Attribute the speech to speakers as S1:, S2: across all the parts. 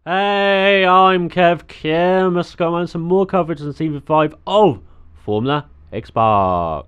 S1: Hey, I'm Kev Kim. Let's go on some more coverage on Season 5 of Formula Xbox.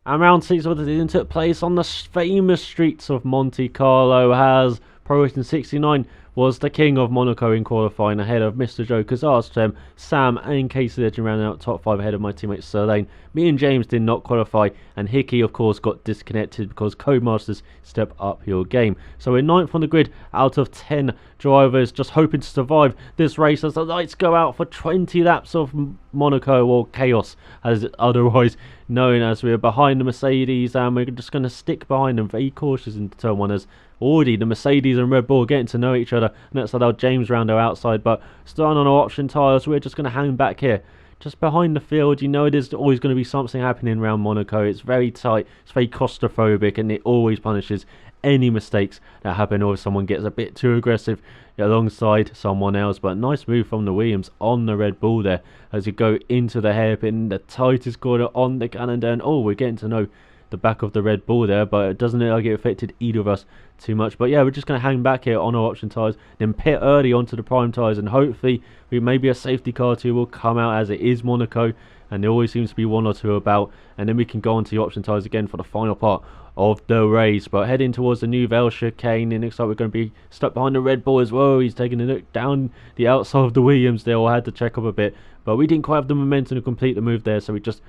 S1: And round 6 of the season took place on the famous streets of Monte Carlo as Pro Racing 69 was the king of Monaco in qualifying ahead of Mr. Joker's Arstrem, Sam and Casey Legend rounding out top 5 ahead of my teammate Sir Lane. Me and James did not qualify, and Hickey of course got disconnected because Codemasters step up your game. So we're 9th on the grid out of 10 drivers, just hoping to survive this race as the lights go out for 20 laps of Monaco, or chaos as it's otherwise known, as we're behind the Mercedes and we're just going to stick behind them, very cautious into turn 1 as already the Mercedes and Red Bull are getting to know each other, and that's allowed James round our outside. But starting on our option tyres, we're just going to hang back here just behind the field. You know, there's always going to be something happening around Monaco. It's very tight, it's very claustrophobic, and it always punishes any mistakes that happen or if someone gets a bit too aggressive alongside someone else. But nice move from the Williams on the Red Bull there as you go into the hairpin, the tightest corner on the calendar. And oh, we're getting to know the back of the Red Bull there, but it doesn't look like it affected either of us too much. But yeah, we're just going to hang back here on our option tyres, then pit early onto the prime tyres, and hopefully maybe a safety car too will come out, as it is Monaco and there always seems to be one or two about, and then we can go on to the option tyres again for the final part of the race. But heading towards the new Vale chicane, it looks like we're going to be stuck behind the Red Bull as well. He's taking a look down the outside of the Williams there, or had to check up a bit, but we didn't quite have the momentum to complete the move there, so we just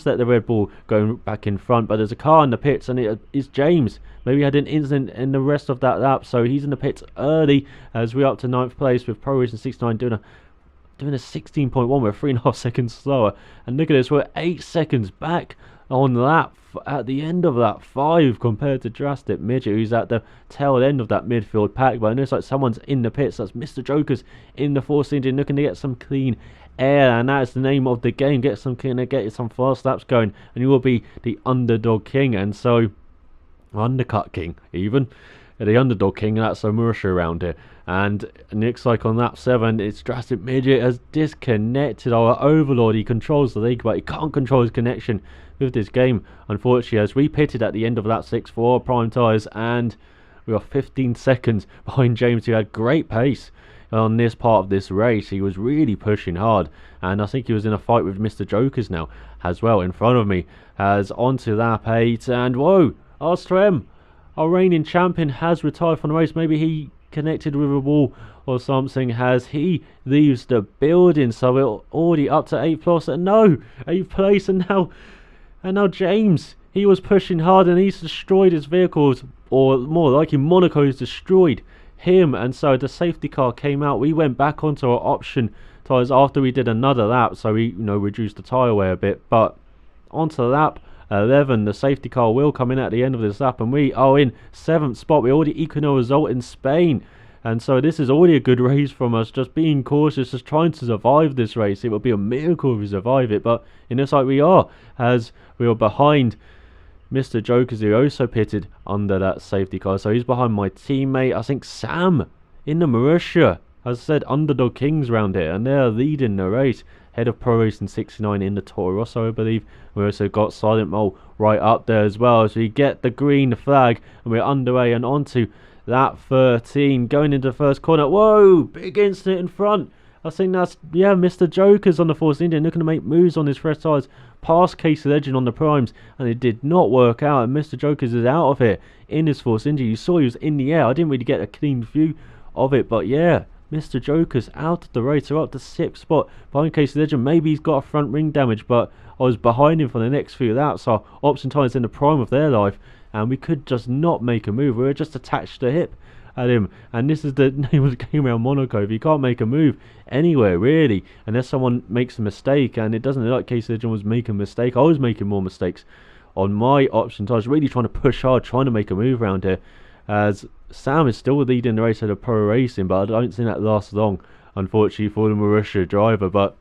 S1: let the Red Bull go back in front. But there's a car in the pits, and it is James. Maybe he had an incident in the rest of that lap, so he's in the pits early as we're up to 9th place with Pro Racing 69 doing a 16.1. We're 3.5 seconds slower, and look at this, we're 8 seconds back on lap at the end of lap 5 compared to Drastic Midget, who's at the tail end of that midfield pack. But it looks like someone's in the pits. That's Mr. Joker's in the force engine looking to get some clean air, and that is the name of the game. Get some clean air, get some fast laps going, and you will be the underdog king. And so undercut king even, the underdog king, and that's Marisha around here. And it looks like on lap 7 it's Drastic Midget has disconnected our overlord. He controls the league, but he can't control his connection with this game, unfortunately, as we pitted at the end of lap 6 for our prime tyres, and we are 15 seconds behind James, who had great pace on this part of this race. He was really pushing hard, and I think he was in a fight with Mr. Jokers now as well in front of me. As onto lap 8, and whoa, Arstrem, our reigning champion, has retired from the race. Maybe he connected with a wall or something as he leaves the building. So we're already up to 8th plus, and no, 8th place, and now James, he was pushing hard and he's destroyed his vehicles, or more likely Monaco's destroyed him. And so the safety car came out. We went back onto our option tyres after we did another lap, so we reduced the tyre wear a bit. But onto lap 11, the safety car will come in at the end of this lap, and we are in 7th spot. We already equaled a result in Spain, and so this is already a good race from us, just being cautious, just trying to survive this race. It would be a miracle if we survive it, but in this like we are, as we are behind Mr. Jokers, who also pitted under that safety car. So he's behind my teammate, I think Sam, in the Marisha. As I said, underdog kings round here, and they're leading the race. Head of Pro Racing 69 in the Toro Rosso, I believe. We also got Silent Mole right up there as well, as we get the green flag, and we're underway and onto lap 13, going into the first corner. Whoa, big incident in front. I think that's, yeah, Mr. Joker's on the Force Indian, looking to make moves on his fresh tyres past Casey Legend on the primes, and it did not work out, and Mr. Joker's is out of here in his Force Indian. You saw he was in the air. I didn't really get a clean view of it, but yeah, Mr. Joker's out of the race. So up to 6th spot behind Casey Legend. Maybe he's got a front ring damage, but I was behind him for the next few laps. So option tyres in the prime of their life, and we could just not make a move. We were just attached to hip at him, and this is the name of the game around Monaco. If you can't make a move anywhere really, unless someone makes a mistake, and it doesn't look like Casey Legend was making a mistake. I was making more mistakes on my option tyres, really trying to push hard, trying to make a move around here, as Sam is still leading the race at a Pro Racing, but I don't think that lasts long, unfortunately, for the Marisha driver. But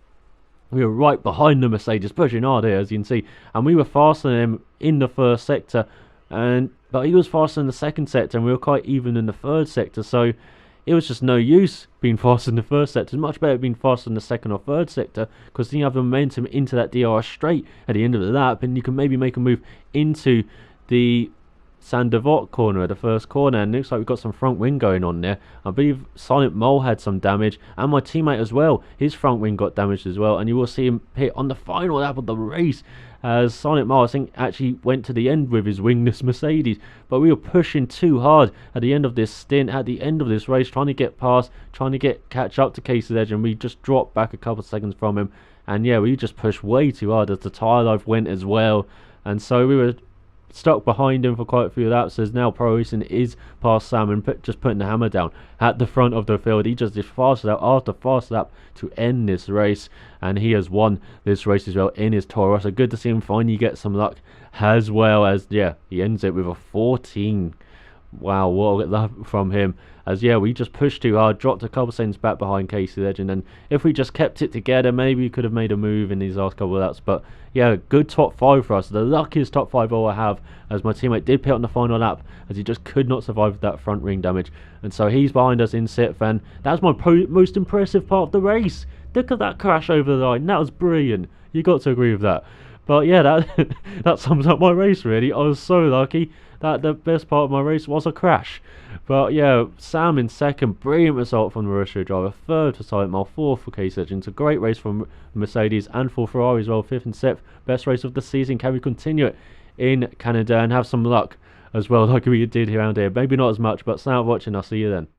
S1: we were right behind the Mercedes, pushing hard here, as you can see, and we were faster than him in the first sector, but he was faster in the second sector, and we were quite even in the third sector. So it was just no use being faster in the first sector. It's much better being faster in the second or third sector, because then you have the momentum into that DRS straight at the end of the lap, and you can maybe make a move into the Sandevot corner, the first corner, and it looks like we've got some front wing going on there. I believe Silent Mole had some damage, and my teammate as well. His front wing got damaged as well, and you will see him hit on the final lap of the race. As Silent Mole, I think, actually went to the end with his wingless Mercedes. But we were pushing too hard at the end of this stint, at the end of this race, trying to get past, trying to catch up to Casey's edge, and we just dropped back a couple of seconds from him. And yeah, we just pushed way too hard as the tyre life went as well. And so we were stuck behind him for quite a few laps, as now Pro Racing is past Sam and just putting the hammer down at the front of the field. He just did fast lap after fast lap to end this race, and he has won this race as well in his Toro. So good to see him finally get some luck, as well as, yeah, he ends it with a 14. Wow, what a lap from him. As yeah, we just pushed too hard, dropped a couple seconds back behind Casey Legend, and if we just kept it together, maybe we could have made a move in these last couple of laps. But yeah, good top 5 for us, the luckiest top 5 I'll have, as my teammate did pit on the final lap, as he just could not survive that front ring damage, and so he's behind us in 6th, and that's my most impressive part of the race. Look at that crash over the line, that was brilliant. You got to agree with that. But yeah, that that sums up my race really. I was so lucky that the best part of my race was a crash. But yeah, Sam in 2nd, brilliant result from the Mauricio driver. 3rd for Silent Mole, 4th for Case Legend. It's a great race from Mercedes and for Ferrari as well. 5th and 6th, best race of the season. Can we continue it in Canada and have some luck as well, like we did around here? Maybe not as much, but stay out watching. I'll see you then.